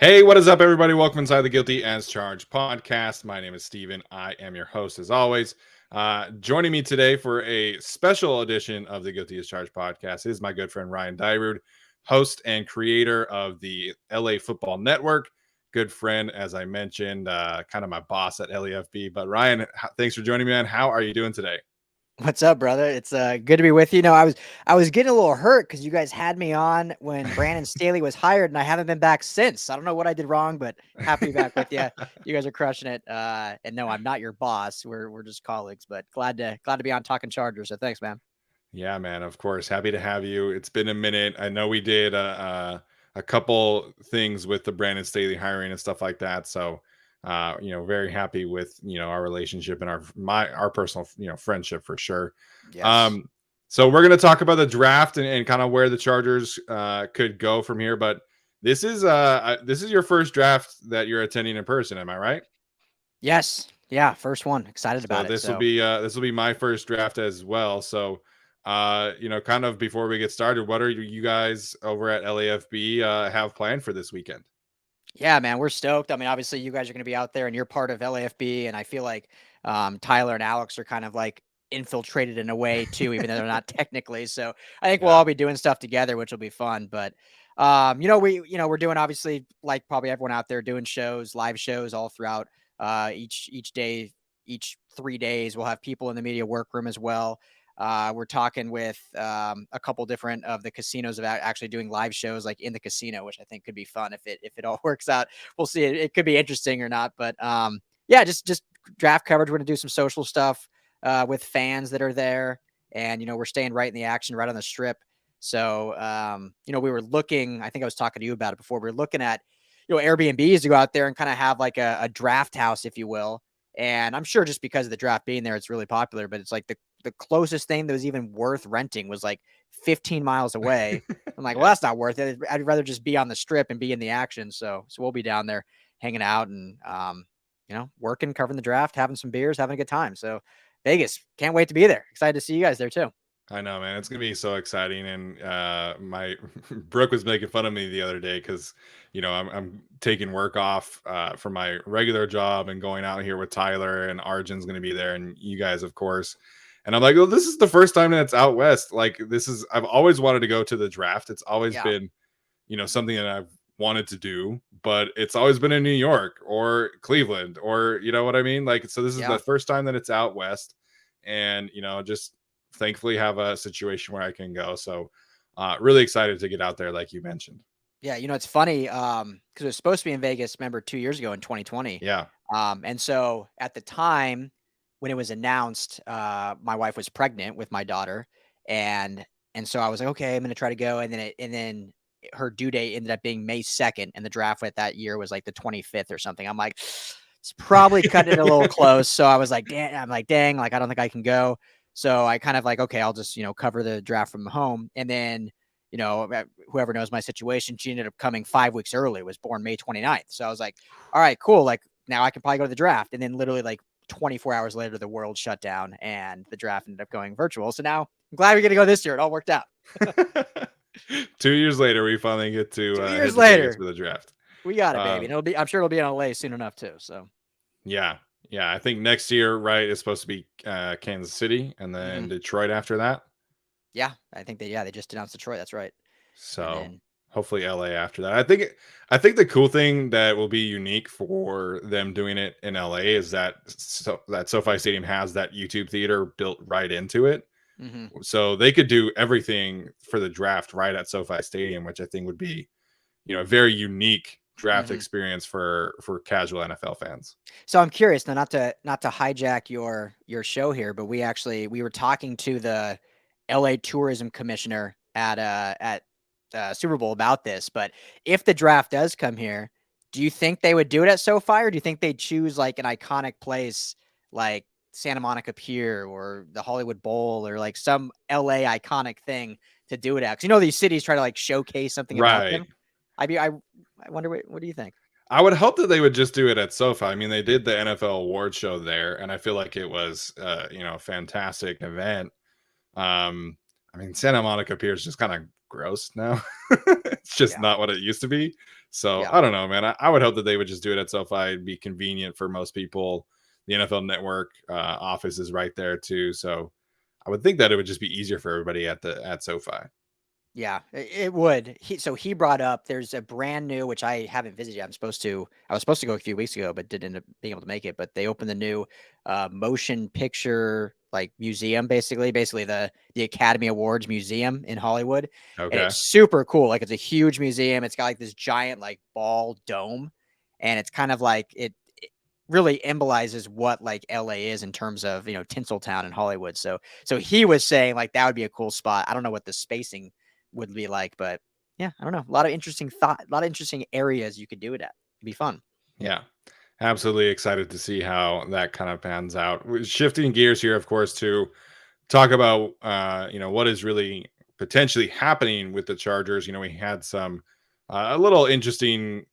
Hey, what is up, everybody? Welcome inside the Guilty as Charged podcast. My name is Steven. I am your host, as always. Joining me today for a special edition of the Guilty as Charged podcast is my good friend Ryan Dyrud, host and creator of the LA Football Network. Good friend, as I mentioned, kind of my boss at LAFB. But Ryan, thanks for joining me, man. How are you doing today? What's up, brother? It's good to be with you. No, I was getting a little hurt because you guys had me on when Brandon Staley was hired, and I haven't been back since. I don't know what I did wrong, but happy to be back with you. You guys are crushing it. And no, I'm not your boss. We're just colleagues, but glad to be on talking Chargers. So thanks, man. Yeah, man. Of course, happy to have you. It's been a minute. I know we did a couple things with the Brandon Staley hiring and stuff like that. So, very happy with our relationship and our personal friendship for sure. Yes. Um, so we're gonna talk about the draft and kind of where the Chargers could go from here. But this is your first draft that you're attending in person. Am I right? Yes. Yeah. First one. Excited So about it. So this will be my first draft as well. So kind of before we get started, what are you guys over at LAFB have planned for this weekend? yeah, man, we're stoked. I mean, obviously, you guys are going to be out there, and you're part of LAFB, and I feel like Tyler and Alex are kind of like infiltrated in a way too, even though they're not technically. So I think we'll Yeah. all be doing stuff together, which will be fun. But we're doing obviously like probably everyone out there doing shows, live shows all throughout each day, each 3 days. We'll have people in the media workroom as well. We're talking with a couple different of the casinos about actually doing live shows like in the casino, which I think could be fun if it all works out. We'll see. It could be interesting or not, but yeah, just draft coverage. We're gonna do some social stuff with fans that are there, and we're staying right in the action, right on the strip. So we were looking. I think I was talking to you about it before. We were looking at Airbnbs to go out there and kind of have like a draft house, if you will. And I'm sure just because of the draft being there, it's really popular. But it's like the closest thing that was even worth renting was like 15 miles away. I'm like, well, Yeah. that's not worth it. I'd rather just be on the strip and be in the action. So we'll be down there hanging out and working, covering the draft, having some beers, having a good time. So Vegas, can't wait to be there. Excited to see you guys there too. I know, man. It's gonna be so exciting. And my Brooke was making fun of me the other day because I'm taking work off from my regular job and going out here with Tyler, and Arjun's gonna be there, and you guys, of course. And I'm like, well, this is the first time that it's out west. Like, I've always wanted to go to the draft. It's always Yeah. been, something that I've wanted to do, but it's always been in New York or Cleveland, or you know what I mean? Like, so this is the Yeah. first time that it's out west, and just thankfully have a situation where I can go. So really excited to get out there, like you mentioned. Yeah, it's funny because it was supposed to be in Vegas, remember, 2 years ago in 2020. Yeah. And so at the time when it was announced, my wife was pregnant with my daughter, and so I was like, okay, I'm gonna try to go, and then her due date ended up being May 2nd, and the draft at that year was like the 25th or something. I'm like, it's probably cutting it a little close. So I was like, dang, like I don't think I can go. So I kind of like, okay, I'll just cover the draft from home, and then whoever knows my situation, she ended up coming 5 weeks early, was born May 29th. So I was like, all right, cool. Like now I can probably go to the draft. And then literally like 24 hours later, the world shut down and the draft ended up going virtual. So now I'm glad we're going to go this year. It all worked out. 2 years later, we finally get to Two head years to Vegas later, for the draft. we got it, baby. Um, And I'm sure it'll be in LA soon enough too. So yeah. Yeah. I think next year, right, is supposed to be Kansas City and then mhm. Detroit after that. Yeah, I think they just announced Detroit. That's right. And So then, hopefully LA after that. I think the cool thing that will be unique for them doing it in LA is that SoFi Stadium has that YouTube theater built right into it. mhm. So they could do everything for the draft right at SoFi Stadium, which I think would be, a very unique draft Mhm. experience for casual NFL fans. So I'm curious now, not to hijack your show here, but we were talking to the LA tourism commissioner at Super Bowl about this. But if the draft does come here, do you think they would do it at SoFi, or do you think they'd choose like an iconic place like Santa Monica Pier or the Hollywood Bowl or like some LA iconic thing to do it at? Because these cities try to like showcase something about Right. them. I wonder what do you think? I would hope that they would just do it at SoFi. I mean, they did the NFL award show there, and I feel like it was, a fantastic event. I mean, Santa Monica Pier is just kind of gross now. It's just Yeah. not what it used to be. So Yeah. I don't know, man. I would hope that they would just do it at SoFi. It'd be convenient for most people. The NFL Network office is right there too, so I would think that it would just be easier for everybody at SoFi. Yeah, it would. He brought up there's a brand new, which I haven't visited. I was supposed to go a few weeks ago, but didn't end up being able to make it. But they opened the new motion picture like museum, basically the Academy Awards Museum in Hollywood, and Okay. it's super cool. Like it's a huge museum. It's got like this giant like ball dome, and it's kind of like it really embolizes what like LA is in terms of Tinseltown in Hollywood. So he was saying like that would be a cool spot. I don't know what the spacing would be like, but yeah, I don't know. A lot of interesting areas you could do it at. It'd be fun. Yeah. Absolutely excited to see how that kind of pans out. Shifting gears here, of course, to talk about what is really potentially happening with the Chargers. We had some a little interesting,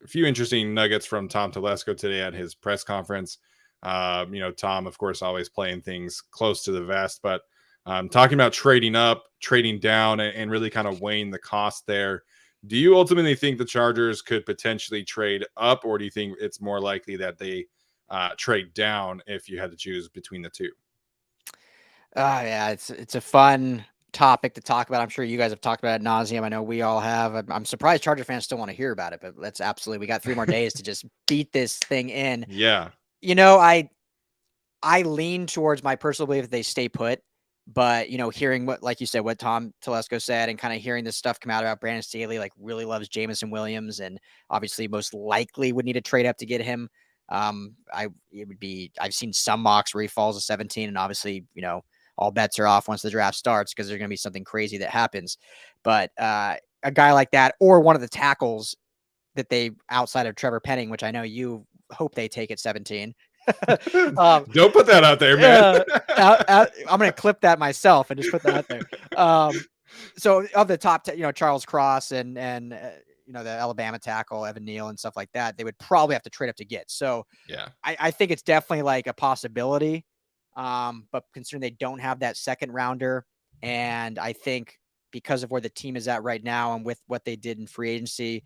a few interesting nuggets from Tom Telesco today at his press conference. Tom, of course, always playing things close to the vest, but talking about trading up, trading down, and really kind of weighing the cost there. Do you ultimately think the Chargers could potentially trade up, or do you think it's more likely that they trade down if you had to choose between the two? Yeah, it's a fun topic to talk about. I'm sure you guys have talked about it ad nauseum. I know we all have. I'm surprised Charger fans still want to hear about it, but let's absolutely. We got 3 more days to just beat this thing in. Yeah, You know, I lean towards my personal belief that they stay put. But hearing what, like you said, what Tom Telesco said, and kind of hearing this stuff come out about Brandon Staley, like really loves Jameson Williams, and obviously most likely would need a trade up to get him. I've seen some mocks where he falls to 17, and obviously all bets are off once the draft starts because there's going to be something crazy that happens. But a guy like that, or one of the tackles that they outside of Trevor Penning, which I know you hope they take at 17. um, don't put that out there, man. uh, I'm going to clip that myself and just put that out there. So of the top, Charles Cross and the Alabama tackle Evan Neal and stuff like that, they would probably have to trade up to get. So Yeah, I think it's definitely like a possibility. But considering they don't have that second rounder, and I think because of where the team is at right now and with what they did in free agency,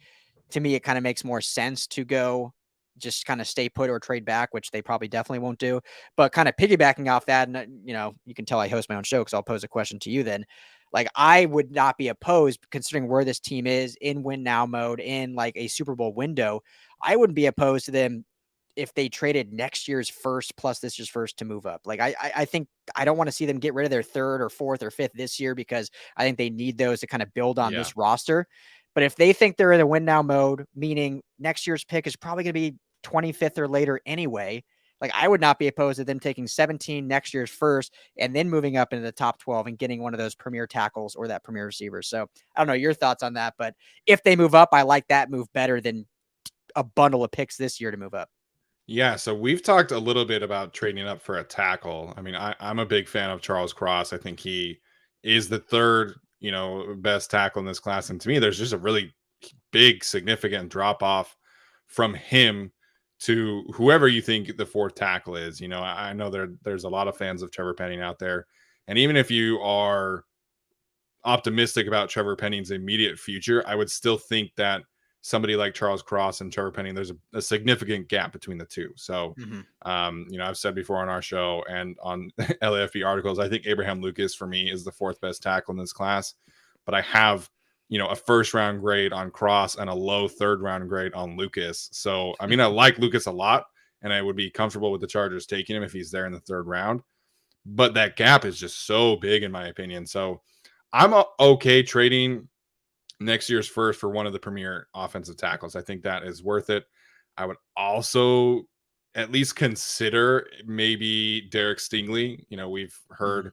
to me, it kind of makes more sense to go just kind of stay put or trade back, which they probably definitely won't do. But kind of piggybacking off that, and you can tell I host my own show because I'll pose a question to you then. Like I would not be opposed considering where this team is in win now mode in like a Super Bowl window. I wouldn't be opposed to them if they traded next year's first plus this year's first to move up. Like I think I don't want to see them get rid of their third or fourth or fifth this year because I think they need those to kind of build on yeah, this roster. But if they think they're in a win now mode, meaning next year's pick is probably going to be 25th or later anyway, like I would not be opposed to them taking 17 next year's first and then moving up into the top 12 and getting one of those premier tackles or that premier receiver. So I don't know your thoughts on that, but if they move up, I like that move better than a bundle of picks this year to move up. yeah. So we've talked a little bit about trading up for a tackle. I mean, I'm a big fan of Charles Cross. I think he is the third, best tackle in this class, and to me, there's just a really big, significant drop off from him to whoever you think the fourth tackle is. I know there's a lot of fans of Trevor Penning out there, and even if you are optimistic about Trevor Penning's immediate future, I would still think that somebody like Charles Cross and Trevor Penning, there's a significant gap between the two. So, Mm-hmm. I've said before on our show and on LAFB articles, I think Abraham Lucas for me is the fourth best tackle in this class, but I have, a first round grade on Cross and a low third round grade on Lucas. So, I mean, I like Lucas a lot and I would be comfortable with the Chargers taking him if he's there in the third round, but that gap is just so big in my opinion. So, I'm okay trading next year's first for one of the premier offensive tackles. I think that is worth it. I would also at least consider maybe Derek Stingley. We've Mm-hmm. heard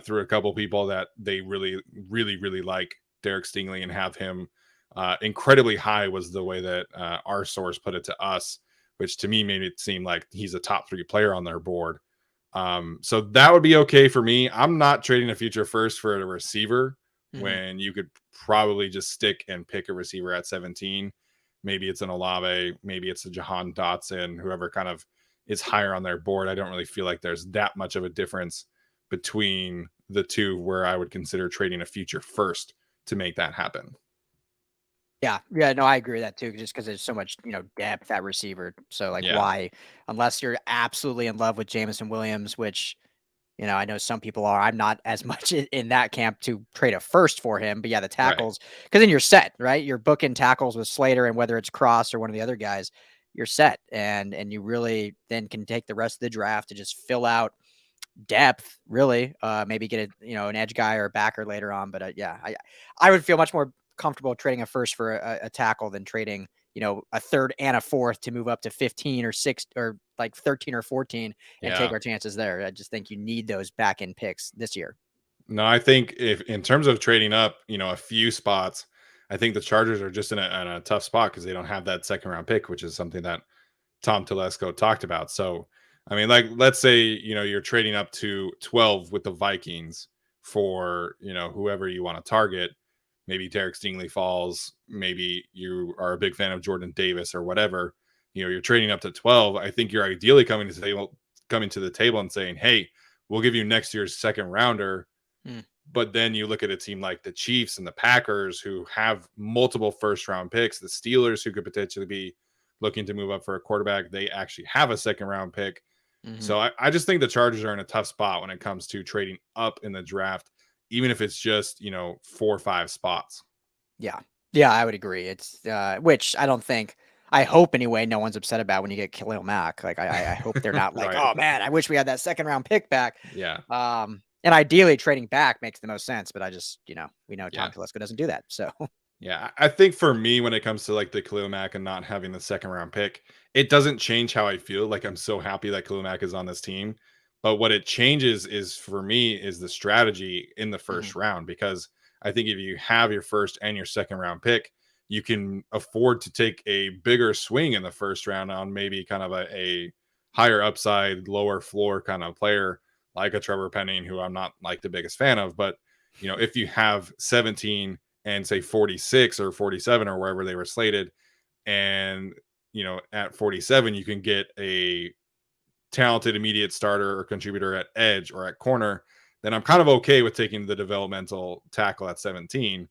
through a couple people that they really, really, really like Derek Stingley and have him incredibly high was the way that our source put it to us, which to me made it seem like he's a top 3 player on their board. So that would be okay for me. I'm not trading a future first for a receiver Mm-hmm. when you could probably just stick and pick a receiver at 17. Maybe it's an Olave, maybe it's a Jahan Dotson, whoever kind of is higher on their board. I don't really feel like there's that much of a difference between the two where I would consider trading a future first to make that happen. Yeah, no, I agree with that too, just because there's so much, depth at receiver. So like, Yeah, why, unless you're absolutely in love with Jameson Williams, which I know some people are. I'm not as much in that camp to trade a first for him, but yeah, the right. tackles, because then you're set, right? You're booking tackles with Slater, and whether it's Cross or one of the other guys, you're set, and you really then can take the rest of the draft to just fill out depth, really. Maybe get an edge guy or a backer later on. But yeah, I would feel much more comfortable trading a first for a tackle than trading a third and a fourth to move up to 15 or 6 or like 13 or 14 and take Yeah. our chances there. I just think you need those back end picks this year. No, I think if in terms of trading up, a few spots, I think the Chargers are just in a tough spot because they don't have that second round pick, which is something that Tom Telesco talked about. So, I mean, like, let's say, you're trading up to 12 with the Vikings for, whoever you want to target. Maybe Derek Stingley falls. Maybe you are a big fan of Jordan Davis or whatever. You're trading up to 12. I think you're ideally coming to the table and saying, hey, we'll give you next year's second rounder. Hmm. But then you look at a team like the Chiefs and the Packers who have multiple first round picks, the Steelers who could potentially be looking to move up for a quarterback. They actually have a second round pick. Mm-hmm. So I just think the Chargers are in a tough spot when it comes to trading up in the draft, even if it's just, 4 or 5 spots. Yeah. Yeah, I would agree. It's which I don't think. I hope anyway. No one's upset about when you get Khalil Mack. Like I hope they're not like, Right. oh man, I wish we had that second round pick back. Yeah. And ideally trading back makes the most sense, but I just, we know Tom Yeah. Telesco doesn't do that. So Yeah, I think for me, when it comes to like the Khalil Mack and not having the second round pick, it doesn't change how I feel. Like I'm so happy that Khalil Mack is on this team. But what it changes is for me is the strategy in the mhm, first round because I think if you have your first and your second round pick, you can afford to take a bigger swing in the first round on maybe kind of a higher upside, lower floor kind of player like a Trevor Penning, who I'm not like the biggest fan of. But if you have 17 and say 46 or 47 or wherever they were slated, and at 47 you can get a talented immediate starter or contributor at edge or at corner, then I'm kind of okay with taking the developmental tackle at 17.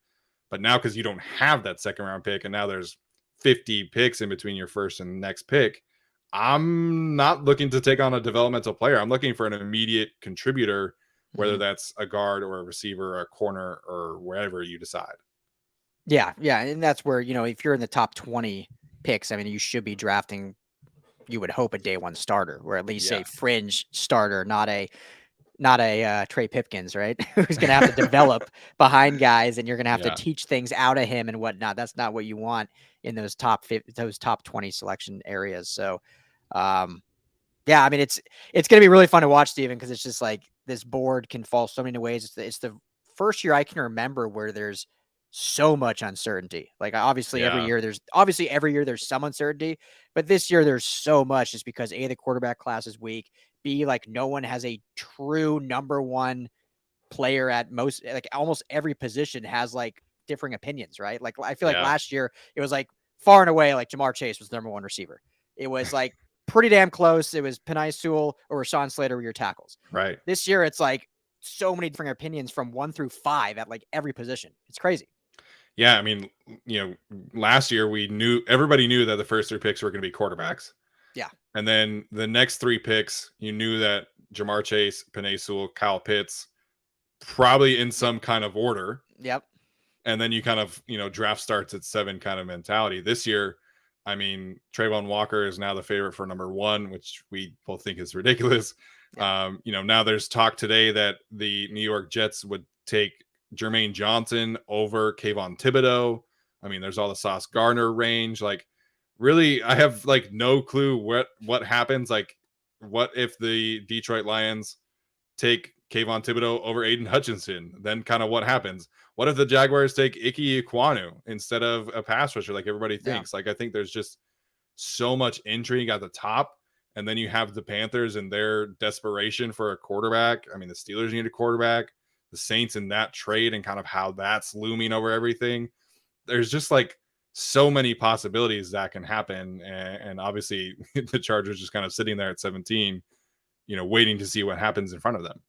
But now, because you don't have that second round pick and now there's 50 picks in between your first and next pick, I'm not looking to take on a developmental player. I'm looking for an immediate contributor, whether mhm. that's a guard or a receiver or a corner or wherever you decide. Yeah, yeah, and that's where if you're in the top 20 picks, I mean, you should be drafting. You would hope a day one starter, or at least a Yeah. fringe starter, not a Trey Pipkins, right? Who's going to have to develop behind guys, and you're going to have to Yeah. teach things out of him and whatnot. That's not what you want in those top 20 selection areas. So, um, yeah, I mean, it's going to be really fun to watch, Steven, because it's just like this board can fall so many ways. It's the first year I can remember where there's so much uncertainty. Like Yeah. obviously every year there's some uncertainty, but this year there's so much just because A, the quarterback class is weak. B, like no one has a true number one player at most, like almost every position has like differing opinions, right? Like I feel like Yeah. last year it was like far and away, like Jamar Chase was the number one receiver. It was like pretty damn close. It was Penei Sewell or Rashawn Slater were your tackles. Right. This year it's like so many different opinions from 1 through 5 at like every position. It's crazy. Yeah. I mean, last year everybody knew that the first 3 picks were going to be quarterbacks. Yeah. And then the next 3 picks, you knew that Jamar Chase, Penei Sewell, Kyle Pitts, probably in some kind of order. Yep. And then you kind of, draft starts at 7 kind of mentality. This year, I mean, Trayvon Walker is now the favorite for number 1, which we both think is ridiculous. Yeah. Now there's talk today that the New York Jets would take Jermaine Johnson over Kayvon Thibodeau. I mean, there's all the Sauce Gardner range. Like, really, I have like no clue what happens. Like, what if the Detroit Lions take Kayvon Thibodeau over Aiden Hutchinson? Then kind of what happens? What if the Jaguars take Ike Ekwonu instead of a pass rusher like everybody Yeah. thinks? Like, I think there's just so much intrigue at the top. And then you have the Panthers and their desperation for a quarterback. I mean, the Steelers need a quarterback, the Saints in that trade and kind of how that's looming over everything. There's just like so many possibilities that can happen. And obviously, the Chargers just kind of sitting there at 17, waiting to see what happens in front of them.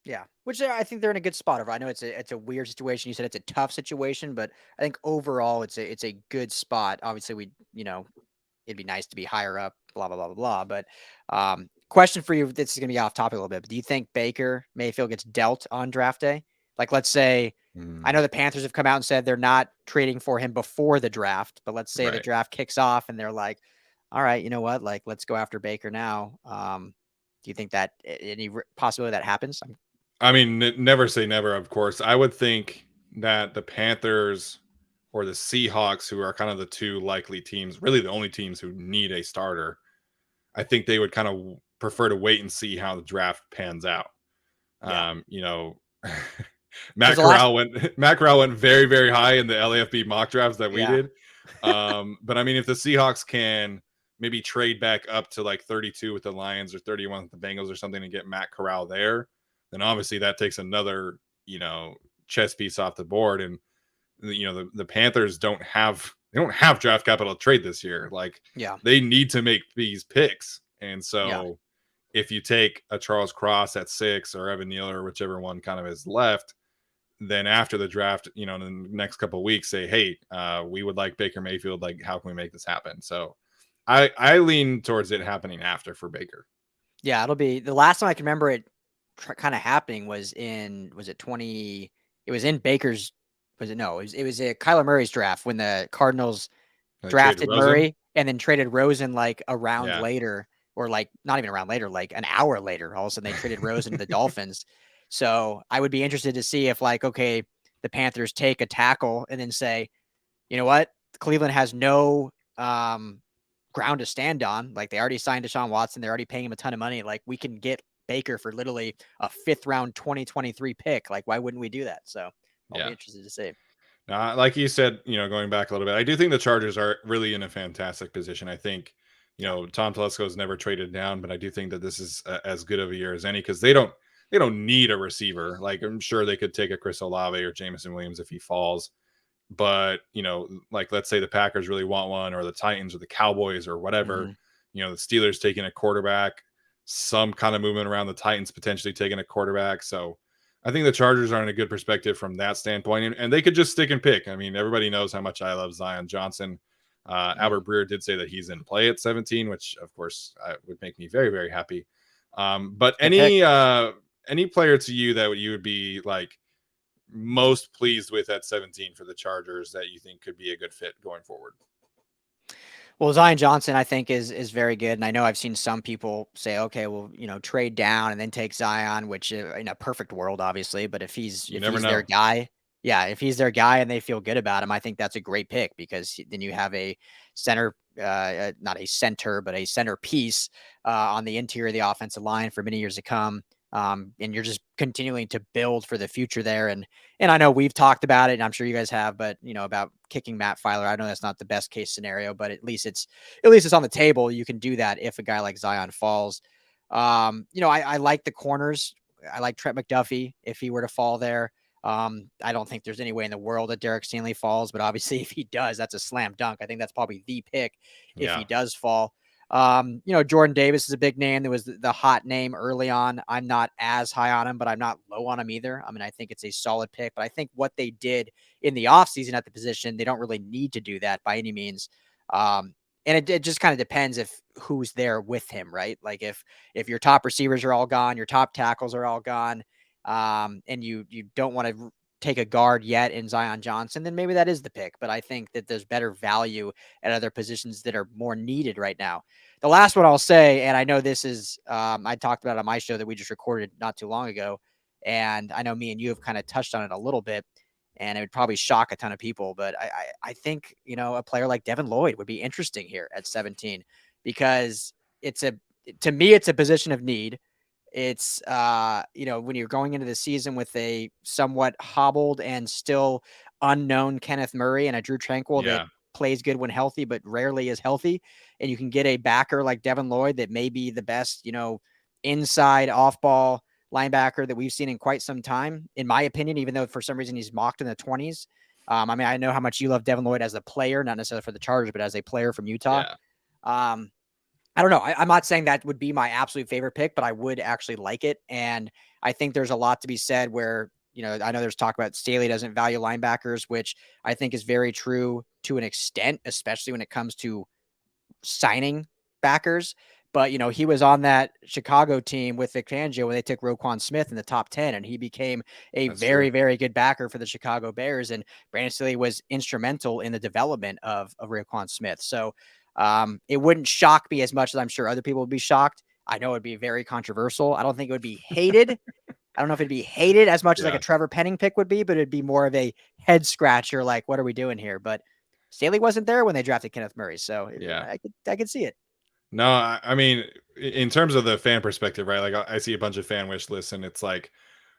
Yeah, which I think they're in a good spot over. I know it's a weird situation. You said it's a tough situation, but I think overall it's a good spot. Obviously, it'd be nice to be higher up. Blah blah blah blah blah. But question for you. This is gonna be off topic a little bit. But do you think Baker Mayfield gets dealt on draft day? Like, let's say, I Mm, know the Panthers have come out and said they're not trading for him before the draft, but let's say the right. draft kicks off and they're like, all right, you know what? Like, let's go after Baker now. Do you think that any possibility that happens? I mean, never say never, of course. I would think that the Panthers or the Seahawks, who are kind of the two likely teams, really the only teams who need a starter, I think they would kind of prefer to wait and see how the draft pans out. Yeah, You know, because the last, Matt Corral went very, very high in the LAFB mock drafts that we yeah, did. But I mean, if the Seahawks can maybe trade back up to like 32 with the Lions or 31 with the Bengals or something and get Matt Corral there, then obviously that takes another, chess piece off the board. And the Panthers don't have draft capital to trade this year. Like, yeah, they need to make these picks. And yeah. so if you take a Charles Cross at 6 or Evan Neal or whichever one kind of is left, then after the draft, in the next couple of weeks, say, hey, we would like Baker Mayfield. Like, how can we make this happen? So I lean towards it happening after for Baker. Yeah, it'll be the last time I can remember it kind of happening was it 20, it was in Baker's, was it, no, it was a Kyler Murray's draft when the Cardinals They traded drafted Rosen. Murray and then traded Rosen like a round Yeah. later, or like not even a round later, like an hour later. All of a sudden they traded Rosen to the Dolphins. So I would be interested to see if, like, okay, the Panthers take a tackle and then say, you know what, Cleveland has no ground to stand on. Like, they already signed Deshaun Watson. They're already paying him a ton of money. Like, we can get Baker for literally a 5th round 2023 pick. Like, why wouldn't we do that? So I'll be Yeah. interested to see. Now, like you said, going back a little bit, I do think the Chargers are really in a fantastic position. I think, Yeah. Tom Telesco's never traded down, but I do think that this is as good of a year as any because they don't need a receiver. Like, I'm sure they could take a Chris Olave or Jameson Williams if he falls, but like, let's say the Packers really want one, or the Titans or the Cowboys or whatever. Mm-hmm. The Steelers taking a quarterback, some kind of movement around the Titans potentially taking a quarterback. So I think the Chargers are in a good perspective from that standpoint, and they could just stick and pick. I mean, everybody knows how much I love Zion Johnson. Mm-hmm. Albert Breer did say that he's in play at 17, which of course would make me very, very happy. But Good pick. any player to you that you would be like most pleased with at 17 for the Chargers that you think could be a good fit going forward? Well, Zion Johnson, I think, is very good, and I know I've seen some people say, okay, well, trade down and then take Zion, which, in a perfect world, obviously, but if he's You if never he's their know. guy, yeah, if he's their guy and they feel good about him, I think that's a great pick because then you have a center, not a center, but a centerpiece on the interior of the offensive line for many years to come. And you're just continuing to build for the future there. And I know we've talked about it, and I'm sure you guys have, but about kicking Matt Filer. I know that's not the best case scenario, but at least it's on the table. You can do that if a guy like Zion falls. I like the corners. I like Trent McDuffie if he were to fall there. I don't think there's any way in the world that Derek Stingley falls, but obviously if he does, that's a slam dunk. I think that's probably the pick if he Yeah. does fall. Jordan Davis is a big name. There was the hot name early on. I'm not as high on him, but I'm not low on him either. I mean, I think it's a solid pick, but I think what they did in the offseason at the position, they don't really need to do that by any means. And it just kind of depends if who's there with him, right? Like, if your top receivers are all gone, your top tackles are all gone, and you don't want to take a guard yet in Zion Johnson, then maybe that is the pick. But I think that there's better value at other positions that are more needed right now. The last one I'll say, and I know this is, I talked about it on my show that we just recorded not too long ago, and I know me and you have kind of touched on it a little bit, and it would probably shock a ton of people. But I think, a player like Devin Lloyd would be interesting here at 17 because to me, it's a position of need. It's, when you're going into the season with a somewhat hobbled and still unknown Kenneth Murray and a Drew Tranquil that Yeah. plays good when healthy, but rarely is healthy. And you can get a backer like Devin Lloyd that may be the best, inside off ball linebacker that we've seen in quite some time, in my opinion, even though for some reason he's mocked in the 20s. I mean, I know how much you love Devin Lloyd as a player, not necessarily for the Chargers, but as a player from Utah. Yeah. Um, I don't know. I'm not saying that would be my absolute favorite pick, but I would actually like it. And I think there's a lot to be said where, I know there's talk about Staley doesn't value linebackers, which I think is very true to an extent, especially when it comes to signing backers. But, he was on that Chicago team with Vic Fangio when they took Roquan Smith in the top 10, and he became a That's true. very, very good backer for the Chicago Bears. And Brandon Staley was instrumental in the development of Roquan Smith. So it wouldn't shock me as much as I'm sure other people would be shocked. I know it'd be very controversial. I don't think it would be hated. I don't know if it'd be hated as much as like Yeah. a Trevor Penning pick would be, but it'd be more of a head scratcher. Like, what are we doing here? But Staley wasn't there when they drafted Kenneth Murray, so Yeah. I could see it. No, I mean, in terms of the fan perspective, right? Like I see a bunch of fan wish lists, and it's like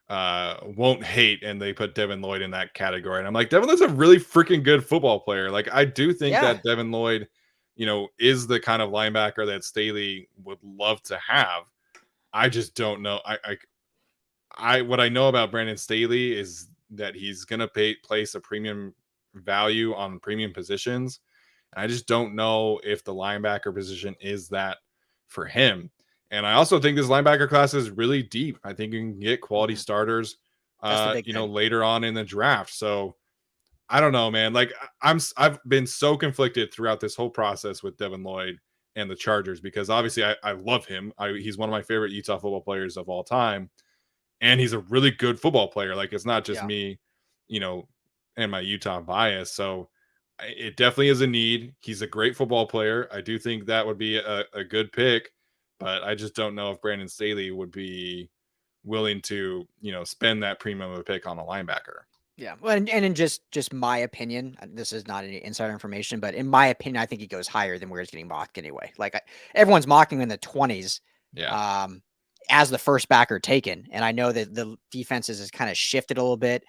won't hate, and they put Devin Lloyd in that category, and I'm like, Devin Lloyd's a really freaking good football player. Like I do think Yeah, that Devin Lloyd, is the kind of linebacker that Staley would love to have. I just don't know. I what I know about Brandon Staley is that he's gonna place a premium value on premium positions. I just don't know if the linebacker position is that for him. And I also think this linebacker class is really deep. I think you can get quality mhm. starters That's the big thing. later on in the draft. So I don't know, man. Like I've been so conflicted throughout this whole process with Devin Lloyd and the Chargers because obviously I love him. He's one of my favorite Utah football players of all time, and he's a really good football player. Like it's not just Yeah, me, you know, and my Utah bias. So it definitely is a need. He's a great football player. I do think that would be a good pick, but I just don't know if Brandon Staley would be willing to, spend that premium of a pick on a linebacker. yeah. Well, and in just my opinion, this is not any insider information, but in my opinion, I think he goes higher than where he's getting mocked anyway. Like everyone's mocking him in the 20s, Yeah. um, as the first backer taken, and I know that the defenses has kind of shifted a little bit.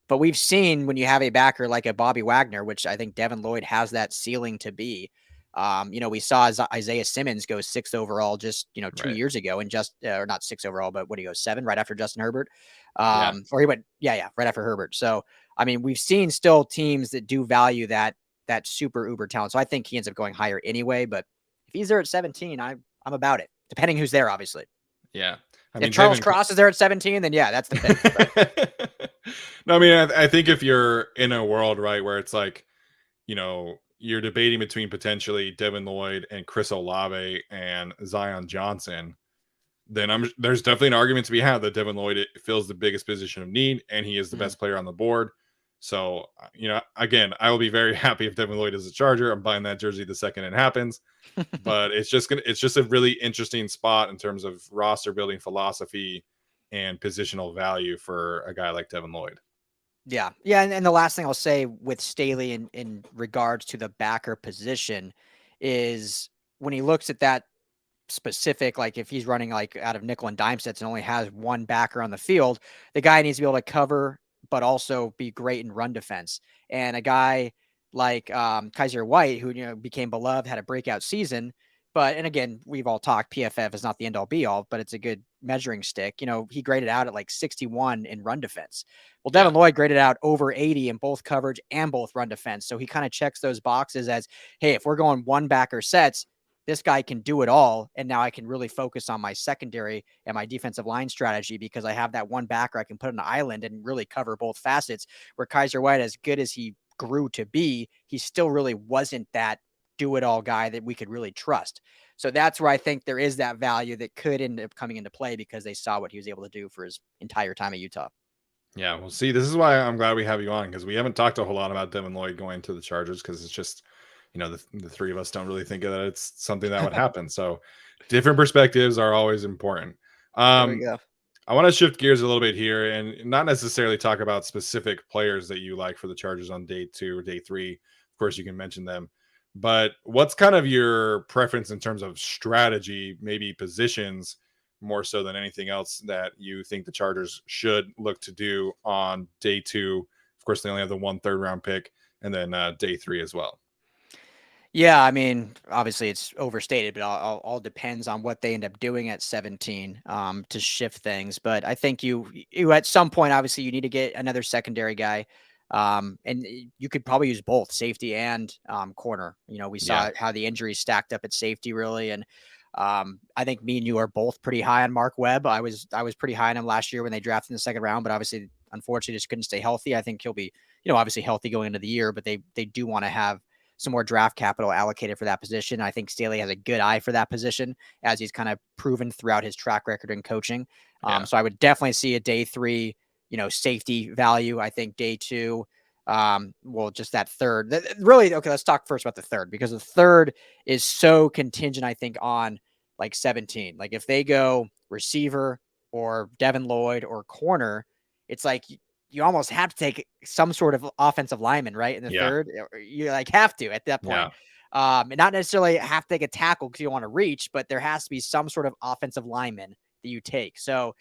But we've seen when you have a backer like a Bobby Wagner, which I think Devin Lloyd has that ceiling to be. We saw Isaiah Simmons go sixth overall just 2 Right. years ago, and just or not sixth overall, but what do you go seven right after Justin Herbert, Yeah. or he went right after Herbert. So I mean, we've seen still teams that do value that super uber talent. So I think he ends up going higher anyway. But if he's there at 17, I'm about it. Depending who's there, obviously. Yeah. I If mean, Charles David. Cross is there at 17, then yeah, that's the pick. But No, I mean, I think if you're in a world, right, where it's like, you're debating between potentially Devin Lloyd and Chris Olave and Zion Johnson, then there's definitely an argument to be had that Devin Lloyd fills the biggest position of need and he is the mhm. best player on the board. So, again, I will be very happy if Devin Lloyd is a Charger. I'm buying that jersey the second it happens. But it's just a really interesting spot in terms of roster building philosophy and positional value for a guy like Devin Lloyd. Yeah. Yeah. And the last thing I'll say with Staley in regards to the backer position is when he looks at that specific, like if he's running like out of nickel and dime sets and only has one backer on the field, the guy needs to be able to cover, but also be great in run defense. And a guy like Kaiser White, who became beloved, had a breakout season. But and again, we've all talked PFF is not the end all be all, but it's a good measuring stick. He graded out at like 61 in run defense. Well, Yeah. Devin Lloyd graded out over 80 in both coverage and both run defense. So he kind of checks those boxes as, hey, if we're going one backer sets, this guy can do it all. And now I can really focus on my secondary and my defensive line strategy because I have that one backer I can put on an island and really cover both facets. Where Kaiser White, as good as he grew to be, he still really wasn't that do it all guy that we could really trust. So that's where I think there is that value that could end up coming into play because they saw what he was able to do for his entire time at Utah. Yeah. Well, see, this is why I'm glad we have you on because we haven't talked a whole lot about Devin Lloyd going to the Chargers because it's just, the three of us don't really think that it's something that would happen. So different perspectives are always important. There we Um, go. I want to shift gears a little bit here and not necessarily talk about specific players that you like for the Chargers on day 2 or day 3. Of course, you can mention them, but what's kind of your preference in terms of strategy, maybe positions more so than anything else that you think the Chargers should look to do on day 2? Of course, they only have the 1/3 round pick, and then day 3 as well. Yeah, I mean, obviously it's overstated, but all depends on what they end up doing at 17 to shift things. But I think you at some point, obviously, you need to get another secondary guy, and you could probably use both safety and corner. We Yeah. saw how the injuries stacked up at safety, really, and I think me and you are both pretty high on Mark Webb. I was pretty high on him last year when they drafted in the second round, but obviously, unfortunately, just couldn't stay healthy. I think he'll be, obviously healthy going into the year, but they do want to have some more draft capital allocated for that position. I think Staley has a good eye for that position, as he's kind of proven throughout his track record in coaching. Yeah. So I would definitely see a day 3, safety value. I think day 2, just that third. Really, okay, let's talk first about the third, because the third is so contingent, I think, on like 17. Like if they go receiver or Devin Lloyd or corner, it's like you almost have to take some sort of offensive lineman, right? In the Yeah. third, you like have to at that point. Yeah. And not necessarily have to take a tackle because you want to reach, but there has to be some sort of offensive lineman that you take. So,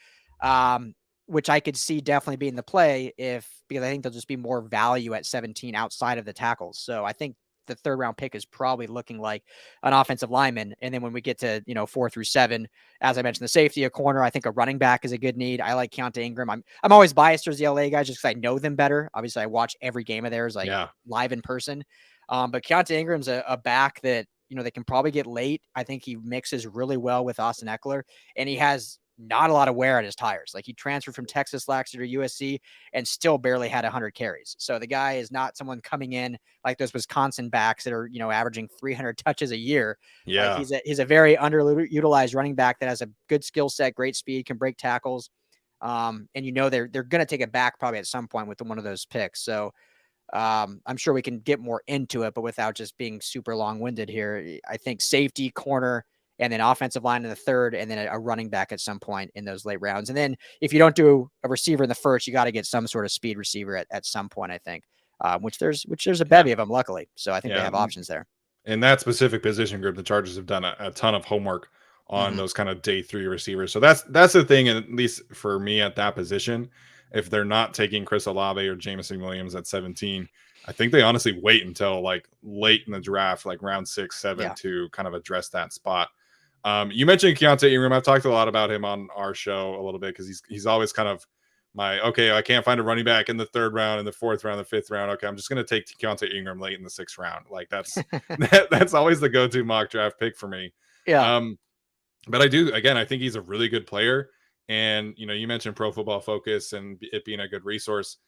which I could see definitely being the play because I think there'll just be more value at 17 outside of the tackles. So I think the third round pick is probably looking like an offensive lineman. And then when we get to, 4 through 7, as I mentioned, the safety, a corner, I think a running back is a good need. I like Keontae Ingram. I'm always biased towards the LA guys just because I know them better. Obviously, I watch every game of theirs like Yeah. live in person. But Keontae Ingram's a back that, they can probably get late. I think he mixes really well with Austin Eckler, and he has not a lot of wear on his tires. Like he transferred from Texas last year to USC and still barely had 100 carries. So the guy is not someone coming in like those Wisconsin backs that are, averaging 300 touches a year. Like Yeah. he's a very underutilized running back that has a good skill set, great speed, can break tackles. And they're going to take it back probably at some point with one of those picks. So I'm sure we can get more into it, but without just being super long-winded here, I think safety, corner, and then offensive line in the third, and then a running back at some point in those late rounds. And then if you don't do a receiver in the first, you got to get some sort of speed receiver at some point, I think, which there's a Yeah. bevy of them, luckily. So I think they have options there. In that specific position group, the Chargers have done a ton of homework on those kind of day 3 receivers. So that's the thing, at least for me at that position. If they're not taking Chris Olave or Jameson Williams at 17, I think they honestly wait until like late in the draft, like round 6, 7, Yeah. to kind of address that spot. You mentioned Keontae Ingram. I've talked a lot about him on our show a little bit because he's always kind of I can't find a running back in the 3rd round, in the 4th round, the 5th round. Okay, I'm just gonna take Keontae Ingram late in the 6th round. Like that's that's always the go-to mock draft pick for me. Yeah. But I think he's a really good player. And you mentioned Pro Football Focus and it being a good resource.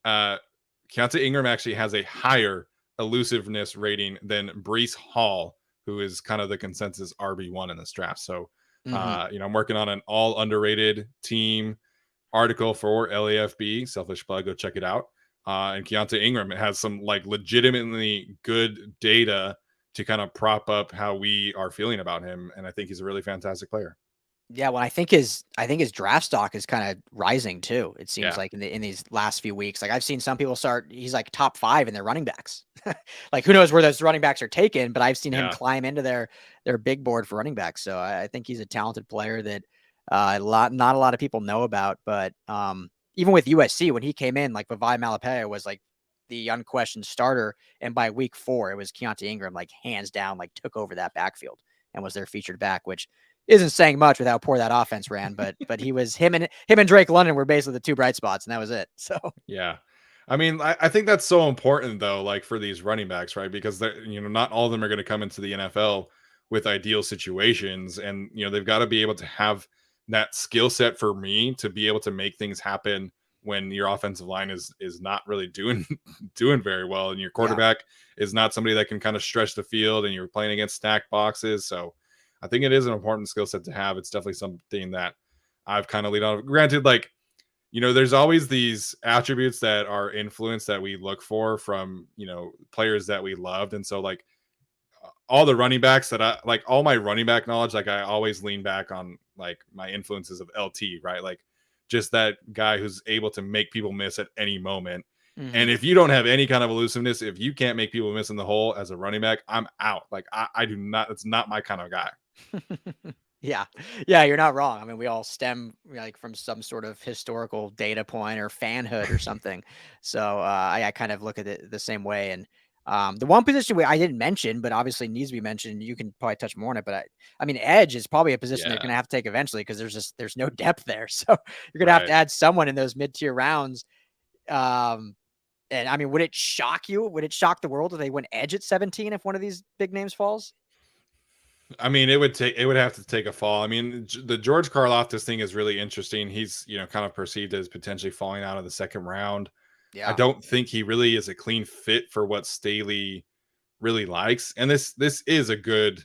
Keontae Ingram actually has a higher elusiveness rating than Breece Hall, who is kind of the consensus RB1 in this draft. So, I'm working on an all underrated team article for LAFB. Selfish plug, go check it out. And Keontae Ingram, it has some like legitimately good data to kind of prop up how we are feeling about him. And I think he's a really fantastic player. Yeah, well, I think his draft stock is kind of rising too. It seems Yeah. like in these last few weeks. Like I've seen some people he's like top 5 in their running backs. Like who knows where those running backs are taken, but I've seen him Yeah. climb into their big board for running backs. So I think he's a talented player that not a lot of people know about. But even with USC, when he came in, like Vavai Malapaya was like the unquestioned starter, and by week 4, it was Keontae Ingram, like hands down, like took over that backfield and was their featured back, which isn't saying much with how poor that offense ran, but he was him and Drake London were basically the 2 bright spots, and that was it. So Yeah. I mean, I think that's so important though, like for these running backs, right? Because they're, not all of them are going to come into the NFL with ideal situations. And, they've got to be able to have that skill set for me to be able to make things happen when your offensive line is not really doing doing very well. And your yeah, quarterback is not somebody that can kind of stretch the field and you're playing against stacked boxes. So I think it is an important skill set to have. It's definitely something that I've kind of lead on. Granted, like, there's always these attributes that are influence that we look for from, players that we loved. And so like all the running backs that I like, all my running back knowledge, like I always lean back on like my influences of LT, right? Like just that guy who's able to make people miss at any moment. And if you don't have any kind of elusiveness, if you can't make people miss in the hole as a running back, I'm out. Like I do not, it's not my kind of guy. Yeah. Yeah, you're not wrong. I mean, we all stem like from some sort of historical data point or fanhood or something. So I kind of look at it the same way. And the one position I didn't mention, but obviously needs to be mentioned, you can probably touch more on it. But I mean, edge is probably a position they're Yeah. going to have to take eventually because there's no depth there. So you're going to have to Right. add someone in those mid-tier rounds. And I mean, would it shock you? Would it shock the world if they went edge at 17 if one of these big names falls? I mean, it would have to take a fall. I mean, the George Karlaftis thing is really interesting. He's, kind of perceived as potentially falling out of the second round. I Yeah. don't think he really is a clean fit for what Staley really likes. And this is a good,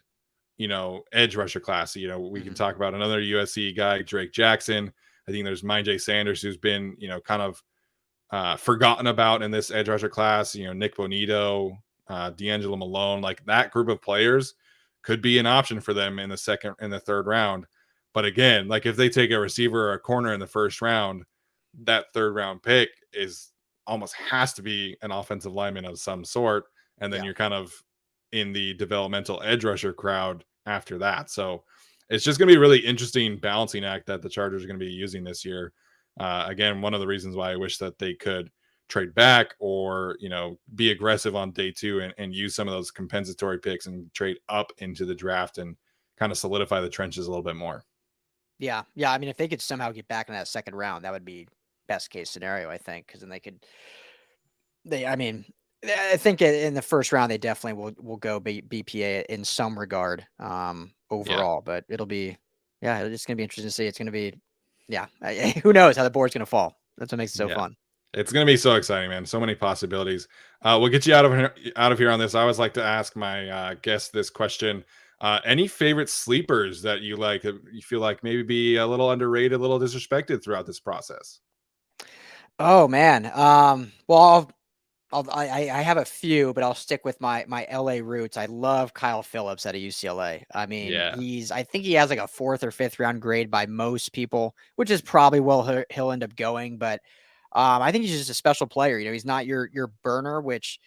edge rusher class. We can Hmm. talk about another USC guy, Drake Jackson. I think there's J. Sanders, who's been, kind of forgotten about in this edge rusher class. Nick Bonito, D'Angelo Malone, like that group of players could be an option for them in the second and the third round. But again, like if they take a receiver or a corner in the first round, that third round pick is almost has to be an offensive lineman of some sort. And then Yeah. you're kind of in the developmental edge rusher crowd after that. So it's just going to be a really interesting balancing act that the Chargers are going to be using this year. Again, one of the reasons why I wish that they could trade back or be aggressive on day two and use some of those compensatory picks and trade up into the draft and kind of solidify the trenches a little bit more. Yeah. Yeah. I mean, if they could somehow get back in that second round, that would be best case scenario, I think, because then I mean, I think in the first round they definitely will go BPA in some regard, Yeah. overall, but yeah, it's gonna be interesting to see. It's gonna be, yeah, who knows how the board's gonna fall. That's what makes it so Yeah. fun. It's going to be so exciting, man. So many possibilities. We'll get you out of here on this. I always like to ask my guests this question. Any favorite sleepers that you like, that you feel like maybe be a little underrated, a little disrespected throughout this process? Oh man, well, I have a few, but I'll stick with my LA roots. I love Kyle Phillips out of UCLA. I mean, Yeah. I think he has like a fourth or fifth round grade by most people, which is probably he'll end up going. But I think he's just a special player. He's not your burner, which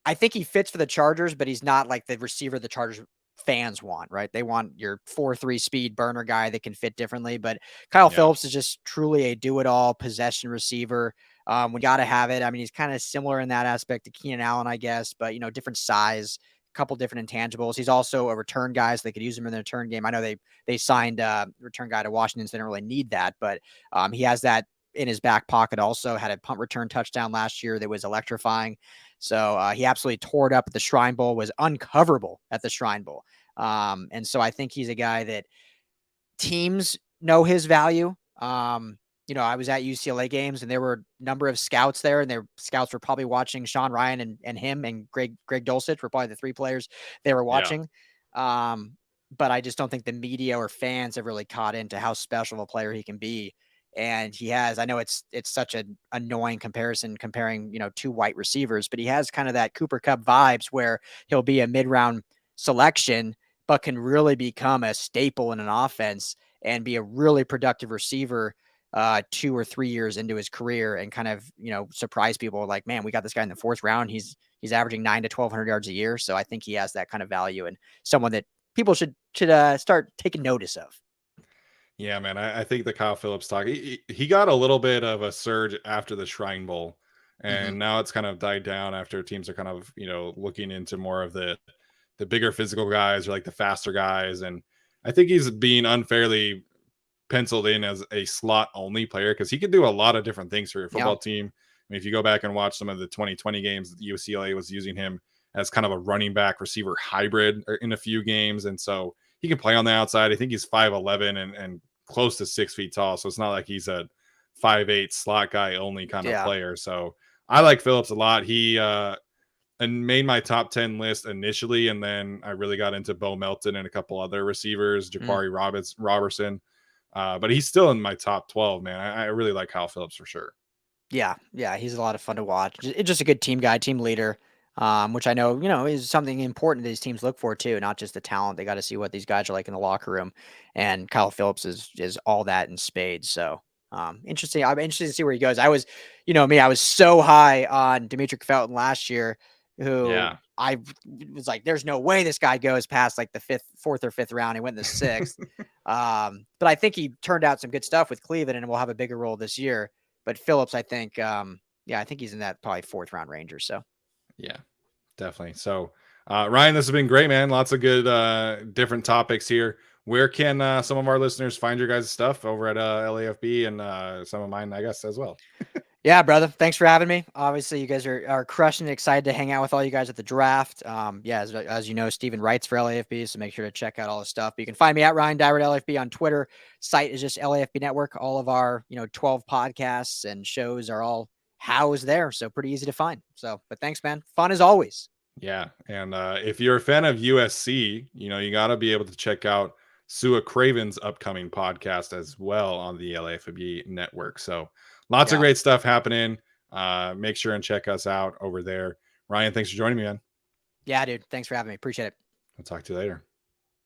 I think he fits for the Chargers, but he's not like the receiver the Chargers fans want, right? They want your 4.3 speed burner guy that can fit differently. But Kyle Yeah. Phillips is just truly a do it all possession receiver. We got to have it. I mean, he's kind of similar in that aspect to Keenan Allen, I guess, but different size, a couple different intangibles. He's also a return guy, so they could use him in the return game. I know they signed a return guy to Washington, so they don't really need that, but he has that in his back pocket. Also had a punt return touchdown last year that was electrifying. So he absolutely tore it up at the Shrine Bowl, was uncoverable at the Shrine Bowl. And so I think he's a guy that teams know his value. I was at UCLA games and there were a number of scouts there, and their scouts were probably watching Sean Ryan and him and Greg Dulcich were probably the three players they were Yeah. watching. But I just don't think the media or fans have really caught into how special of a player he can be. And he has, I know it's such an annoying comparison comparing, two white receivers, but he has kind of that Cooper Kupp vibes where he'll be a mid-round selection, but can really become a staple in an offense and be a really productive receiver 2 or 3 years into his career and kind of, surprise people like, man, we got this guy in the fourth round. He's averaging 9 to 1,200 yards a year. So I think he has that kind of value and someone that people should start taking notice of. Yeah, man. I think the Kyle Phillips talk, he got a little bit of a surge after the Shrine Bowl. Mm-hmm. And now it's kind of died down after teams are kind of, looking into more of the bigger physical guys or like the faster guys. And I think he's being unfairly penciled in as a slot only player because he could do a lot of different things for your Yeah. football team. I mean, if you go back and watch some of the 2020 games, UCLA was using him as kind of a running back receiver hybrid in a few games. And so he can play on the outside. I think he's 5'11 and close to 6 feet tall. So it's not like he's a 5'8 slot guy only kind of Yeah. player. So I like Phillips a lot. He and made my top 10 list initially. And then I really got into Bo Melton and a couple other receivers, Mm. Ja'Quari Robertson. But he's still in my top 12, man. I really like Kyle Phillips for sure. Yeah, yeah, he's a lot of fun to watch. Just a good team guy, team leader, which I know, is something important these teams look for too, not just the talent. They got to see what these guys are like in the locker room, and Kyle Phillips is all that in spades. So, interesting. I'm interested to see where he goes. I was, me, I was so high on Dimitri Felton last year, who Yeah. I was like, there's no way this guy goes past like the fourth or fifth round. He went in the sixth. But I think he turned out some good stuff with Cleveland and will have a bigger role this year. But Phillips, I think, I think he's in that probably fourth round range or so. Yeah, definitely. So, Ryan, this has been great, man. Lots of good different topics here. Where can some of our listeners find your guys' stuff over at LAFB and some of mine, I guess, as well? Yeah, brother. Thanks for having me. Obviously, you guys are crushing it. Excited to hang out with all you guys at the draft. Yeah, as you know, Steven writes for LAFB, so make sure to check out all the stuff. But you can find me at Ryan Dyrud LAFB on Twitter. Site is just LAFB Network. All of our 12 podcasts and shows are all housed there, so pretty easy to find. So, but thanks, man. Fun as always. Yeah, and if you're a fan of USC, you got to be able to check out Sua Craven's upcoming podcast as well on the LAFB network. So lots of Yeah. great stuff happening. Make sure and check us out over there. Ryan, thanks for joining me, man. Yeah, dude. Thanks for having me. Appreciate it. I'll talk to you later.